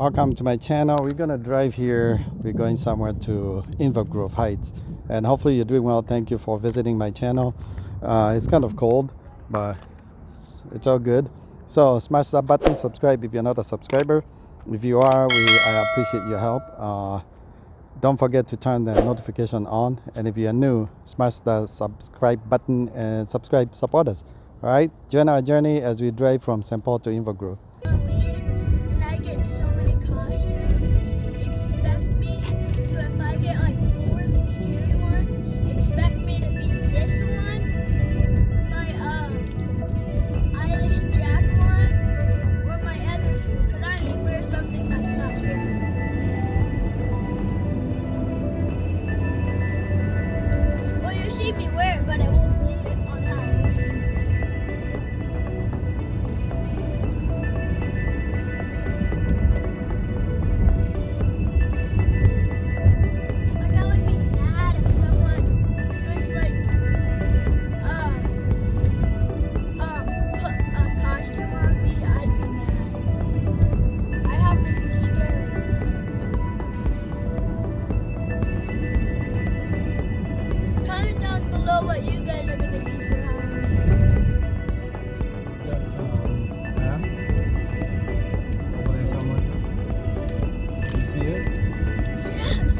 Welcome to my channel. We're gonna drive here. We're going somewhere to Inver Grove Heights, and hopefully you're doing well. Thank you for visiting my channel. It's kind of cold, but it's all good. So smash that button, subscribe if you're not a subscriber. If you are, I appreciate your help. Don't forget to turn the notification on, and if you're new, smash the subscribe button and support us. All right, join our journey as we drive from St. Paul to Inver Grove. And I get so many costumes. Expect me to, if I get like more than scary ones, expect me to be this one, my Irish Jack one, or my other two, because I should wear something that's not scary. Well, you see me wear it, but it won't be on Halloween. Like, I would be mad if someone just like put a costume on me. I'd be mad. I have to be scared. Comment down below what you guys are gonna be for Halloween. Mask over there somewhere. You see it? Yes.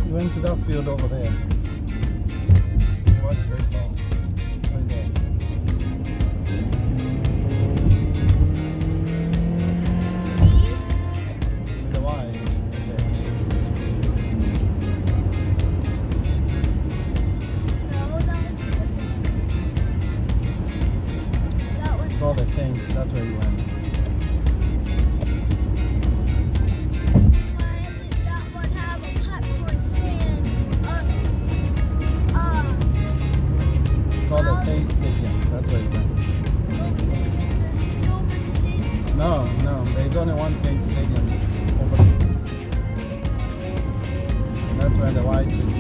You went to that field over there. Watch baseball. Right there. With the Y. Right there. No, that was different. That was It's called the Saints. That's where you went. Why doesn't that one have a popcorn stand? It's called the Saints Stadium. That's where you went. There's so many states. No, there's only one Saints Stadium over there. And that's where the Y2